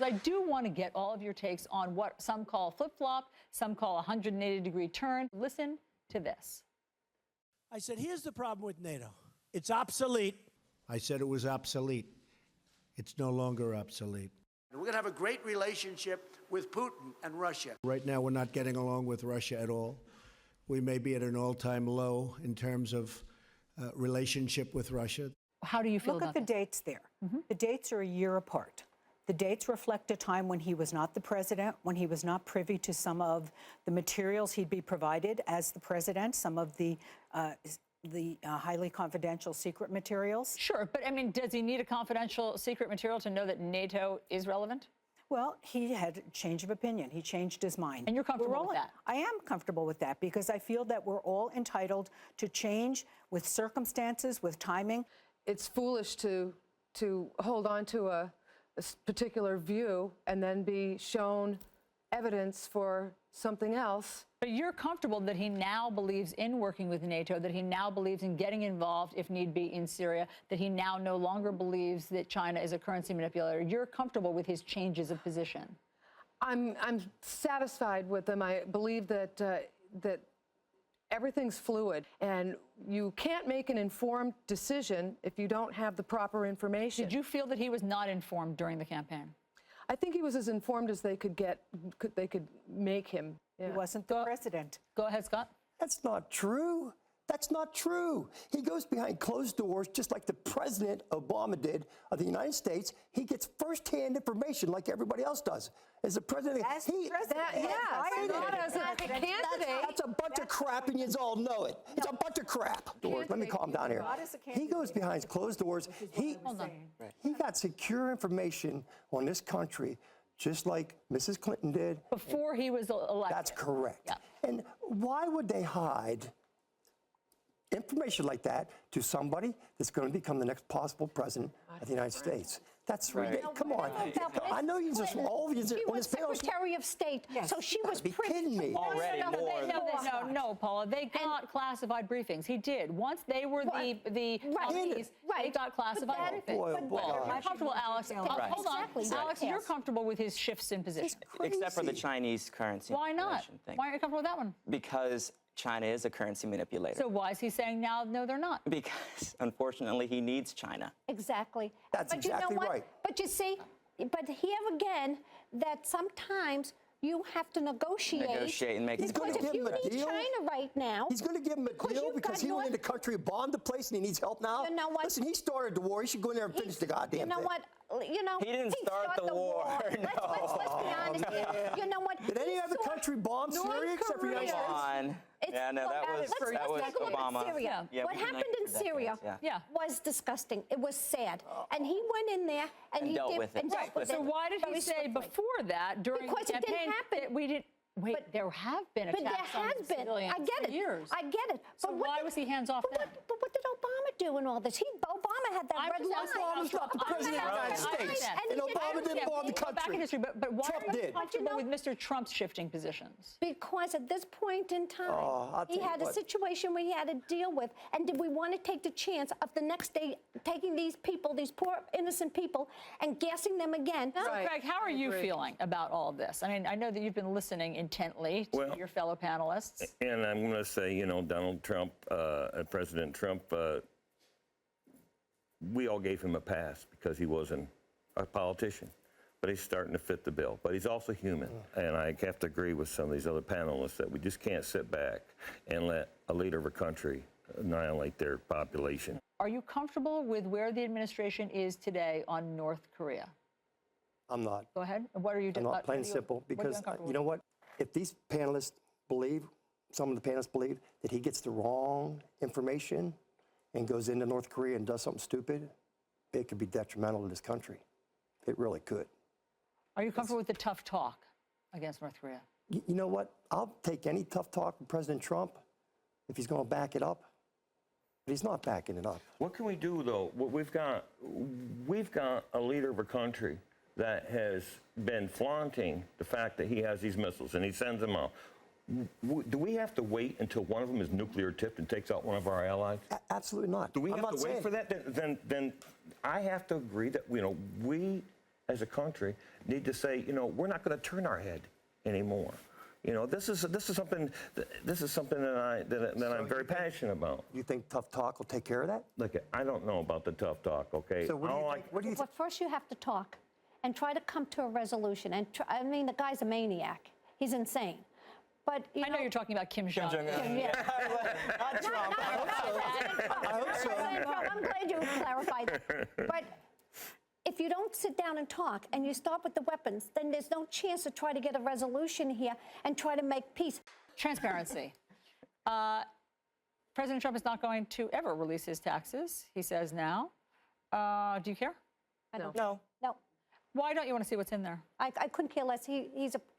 I do want to get all of your takes on what some call flip-flop, some call a 180-degree turn. Listen to this. I said, here's the problem with NATO. It's obsolete. I said it was obsolete. It's no longer obsolete. We're going to have a great relationship with Putin and Russia. Right now, we're not getting along with Russia at all. We may be at an all-time low in terms of relationship with Russia. How do you feel Look about at the dates there. The dates are a year apart. The dates reflect a time when he was not the president, when he was not privy to some of the materials he'd be provided as the president, some of the highly confidential secret materials. Sure, but I mean, does he need a confidential secret material to know that NATO is relevant? Well, he had a change of opinion. He changed his mind. And you're comfortable with that? I am comfortable with that because I feel that we're all entitled to change with circumstances, with timing. It's foolish to hold on to a particular view and then be shown evidence for something else. But you're comfortable that he now believes in working with NATO, that he now believes in getting involved, if need be, in Syria, that he now no longer believes that China is a currency manipulator. You're comfortable with his changes of position? I'm satisfied with them. I believe that everything's fluid, and you can't make an informed decision if you don't have the proper information. Did you feel that he was not informed during the campaign? I think he was as informed as they could get. They could make him. He wasn't the president. Go ahead, Scott. That's not true. That's not true. He goes behind closed doors, just like the President Obama did of the United States. He gets firsthand information like everybody else does. As the president, As president, not as a candidate. That's a bunch of crap, and you all know it. It's a bunch of crap. Let me calm down here. He goes behind closed doors. He got secure information on this country, just like Mrs. Clinton did. Before he was elected. That's correct. Yeah. And why would they hide information like that to somebody that's going to become the next possible president of the United States? That's ridiculous. Come on. I know you just all of you. She was Secretary of State, so she was be kidding me. Already no, Paula. They got classified briefings. He did. Once they were the nominees, they got classified briefings. I'm comfortable, Alex. Hold on. Alex, you're comfortable with his shifts in position. Except for the Chinese currency. Why not? Thing. Why are you comfortable with that one? Because China is a currency manipulator. So why is he saying now, no, they're not? Because, unfortunately, he needs China. Exactly. That's but exactly you know what? right. But you see, but here again, that sometimes you have to negotiate. Negotiate and make. He's going to Because give if him a you need deal. China right now, He's going to give him a deal you've because got he went in North- the country, bombed the place, and he needs help now. You know what? Listen, he started the war. He should go in there and finish the goddamn you know thing. what? You know, He didn't start the war. Let's be honest here. You know what? Did any other country bomb Syria except for the United Come States? on. Yeah, no, that was let's take a look at Obama. Syria. Yeah, What we've been happened like in for Syria decades, was disgusting. It was sad. And he went in there and he dealt did with it. and dealt with So it why did he very say swiftly. before that, during Because the it didn't campaign, happen. that we didn't? Wait, But- there have been But there attacks on has been. civilians I get for it. years. I get it. So But what why did- was he hands off but then? But what did Obama do in all this? Obama had that I'm red just line. asking Obama's not the president of the United States. And Obama didn't bomb the Go back in country. history, but why Trump are you did. comfortable with Mr. Trump's shifting positions? Because at this point in time, I'll he tell you had a what. situation where he had to deal with. And did we want to take the chance of the next day taking these people, these poor innocent people, and gassing them again? So, Craig, how are you feeling about all of this? I mean, I know that you've been listening intently to your fellow panelists. And I'm going to say, you know, Donald Trump, President Trump, we all gave him a pass because he wasn't a politician. But he's starting to fit the bill. But he's also human. And I have to agree with some of these other panelists that we just can't sit back and let a leader of a country annihilate their population. Are you comfortable with where the administration is today on North Korea? I'm not. Go ahead. What are you doing? I'm not, plain and simple. Because, you know what? If these panelists believe, some of the panelists believe, that he gets the wrong information and goes into North Korea and does something stupid, it could be detrimental to this country. It really could. Are you comfortable with the tough talk against North Korea? You know what? I'll take any tough talk from President Trump if he's going to back it up. But he's not backing it up. What can we do, though? We've got a leader of a country that has been flaunting the fact that he has these missiles and he sends them out. Do we have to wait until one of them is nuclear tipped and takes out one of our allies? Absolutely not. Do we I'm have not to wait saying- for that? Then I have to agree that, you know, we as a country, need to say, you know, we're not going to turn our head anymore. You know, this is something that I'm very passionate about. You think tough talk will take care of that? Look, I don't know about the tough talk. Okay. So what do you Well, first you have to talk and try to come to a resolution. And I mean, the guy's a maniac. He's insane. But I know you're talking about Kim Jong. Yeah. Not Trump. I'm glad you clarified that. But if you don't sit down and talk and you start with the weapons, then there's no chance to try to get a resolution here and try to make peace. Transparency. President Trump is not going to ever release his taxes, he says now. Do you care? No. No. Why don't you want to see what's in there? I couldn't care less. He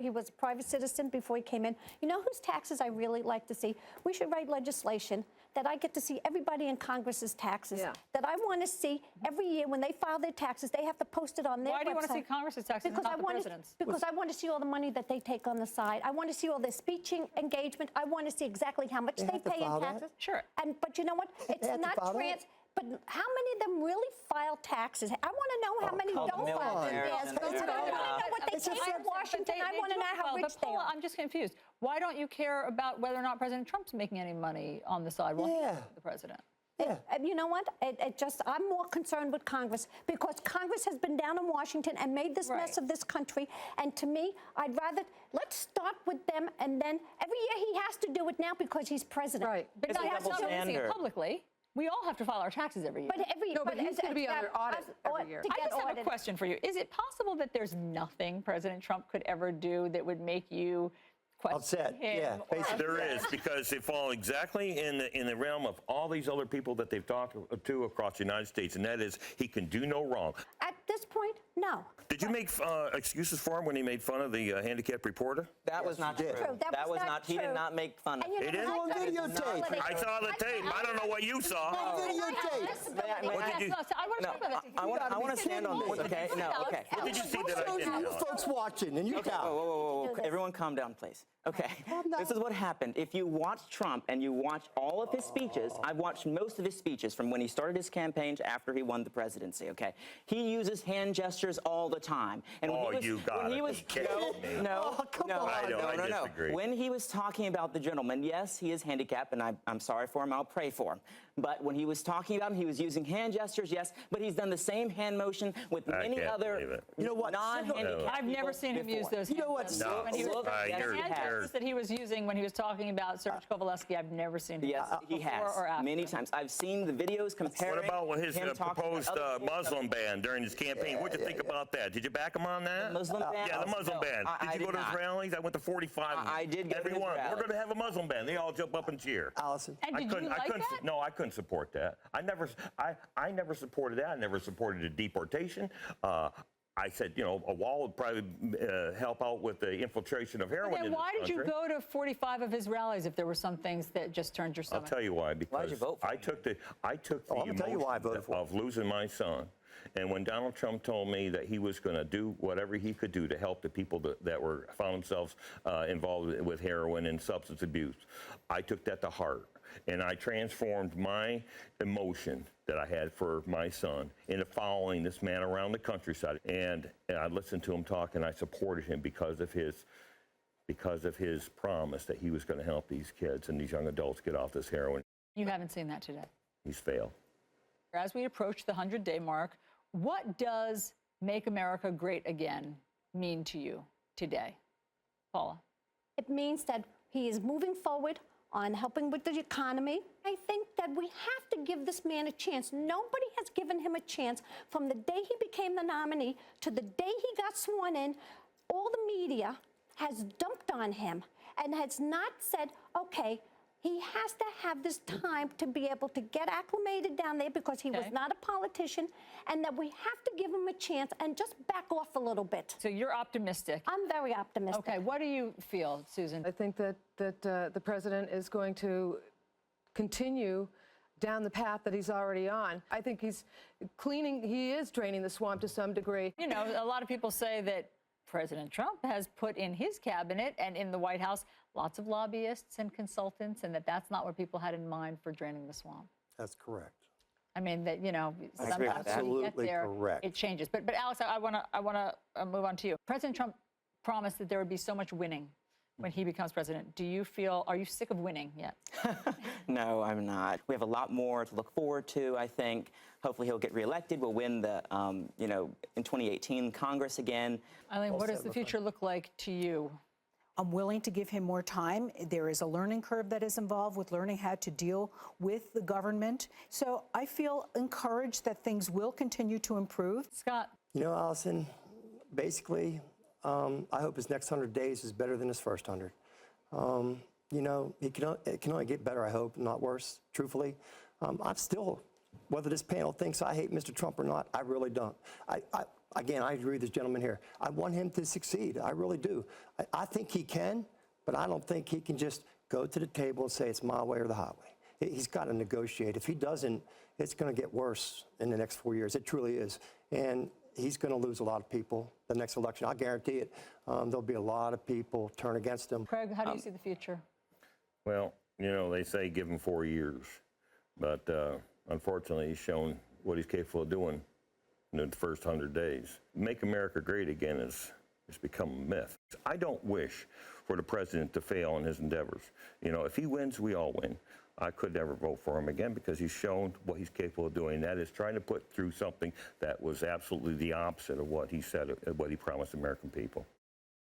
was a private citizen before he came in. You know whose taxes I really like to see? We should write legislation that I get to see everybody in Congress's taxes. Yeah. That I want to see every year when they file their taxes, they have to post it on their website. Why do you want to see Congress's taxes and not the president's? Because I want to see all the money that they take on the side. I want to see all their speeching engagement. I want to see exactly how much they have to pay in file that? taxes. Sure. But you know what? It's have to not file that? trans. But how many of them really file taxes? I want to know how many called don't file millionaires theirs. and Because I want to know what they It's a take in fact- Washington. I want to know how rich they are. I'm just confused. Why don't you care about whether or not President Trump's making any money on the side while he's Yeah. the president? Yeah. You know what? I'm more concerned with Congress because Congress has been down in Washington and made this mess of this country. And to me, let's start with them. And then every year he has to do it now because he's president. Right. But It's not a double releasing it standard. publicly. We all have to file our taxes every year. But he's going to be under audit every year. I just have a question for you. Is it possible that there's nothing President Trump could ever do that would make you question Upset, him? yeah, or basically. There is, because they fall exactly in the realm of all these other people that they've talked to across the United States, and that is he can do no wrong. At this point, no. Did you make excuses for him when he made fun of the handicapped reporter? That was not you true. did. That was not He did true. not make fun of And you him. know It is what? on videotape. I saw the tape. I don't know what you saw. Videotape. What did you? I want to talk about this. I want to stand on this, okay? No, okay. What did you see that I Shows didn't you know? folks watching in Utah. Whoa. Everyone calm down, please. Okay. This is what happened. If you watch Trump and you watch all of his speeches, I've watched most of his speeches from when he started his campaign to after he won the presidency, okay? He uses hand gestures all the time. And when Oh, he was, you gotta when he was, be kidding me. No. I disagree. When he was talking about the gentleman, yes, he is handicapped, and I'm sorry for him. I'll pray for him. But when he was talking about him, he was using hand gestures, yes, but he's done the same hand motion with I many can't other believe it. You know what? non-handicapped I've never people seen him use before. those. You know what? hands. No. When he was, Look, the yes, he hand has. gestures that he was using when he was talking about Serge Kovaleski, I've never seen him. Yes, he before has or after. many times. I've seen the videos comparing. What about his him talking proposed about other Muslim ban during his campaign? What did you think about that? Did you back him on that? Muslim ban? Yeah, the Muslim No, ban. I Did you go to his not. rallies? I went to 45 of them. I did go to Every his one. rally. We're going to have a Muslim ban. They all jump up and cheer. Allison. And did you like that? No, I couldn't support that. I never supported that. I never supported a deportation. I said, you know, a wall would probably help out with the infiltration of heroin Then in this why did you country. go to 45 of his rallies if there were some things that just turned your I'll stomach? tell you why. Because Why'd you vote for I him? took the I'm gonna tell you why I voted for him. of losing my son. And when Donald Trump told me that he was going to do whatever he could do to help the people that were found themselves involved with heroin and substance abuse, I took that to heart. And I transformed my emotion that I had for my son into following this man around the countryside. And I listened to him talk, and I supported him because of his promise that he was going to help these kids and these young adults get off this heroin. You haven't seen that today. He's failed. As we approach the 100-day mark, what does Make America Great Again mean to you today? Paula? It means that he is moving forward on helping with the economy. I think that we have to give this man a chance. Nobody has given him a chance from the day he became the nominee to the day he got sworn in. All the media has dumped on him and has not said, okay, he has to have this time to be able to get acclimated down there because he was not a politician, and that we have to give him a chance and just back off a little bit. So you're optimistic. I'm very optimistic. Okay, what do you feel, Susan? I think that the president is going to continue down the path that he's already on. I think he is draining the swamp to some degree. You know, a lot of people say that President Trump has put in his cabinet and in the White House lots of lobbyists and consultants, and that's not what people had in mind for draining the swamp. That's correct. I mean, that, you know, I agree with sometimes that. when you get Absolutely there, correct. it changes. But Alex, I want to move on to you. President Trump promised that there would be so much winning when he becomes president. Are you sick of winning yet? No, I'm not. We have a lot more to look forward to, I think. Hopefully he'll get reelected. We'll win the, in 2018 Congress again. Eileen, what does the future look like to you? I'm willing to give him more time. There is a learning curve that is involved with learning how to deal with the government. So I feel encouraged that things will continue to improve. Scott? You know, Allison, basically, I hope his next 100 days is better than his first 100. You know, it can only get better, I hope, not worse, truthfully. I'm still, whether this panel thinks I hate Mr. Trump or not, I really don't. Again, I agree with this gentleman here. I want him to succeed. I really do. I think he can, but I don't think he can just go to the table and say it's my way or the highway. He's got to negotiate. If he doesn't, it's going to get worse in the next 4 years. It truly is. And he's going to lose a lot of people the next election. I guarantee it. There'll be a lot of people turn against him. Craig, how do you see the future? Well, you know, they say give him 4 years, but unfortunately, he's shown what he's capable of doing in the first 100 days. Make America great again has become a myth. I don't wish for the president to fail in his endeavors. You know, if he wins, we all win. I could never vote for him again because he's shown what he's capable of doing. That is trying to put through something that was absolutely the opposite of what he said, what he promised American people.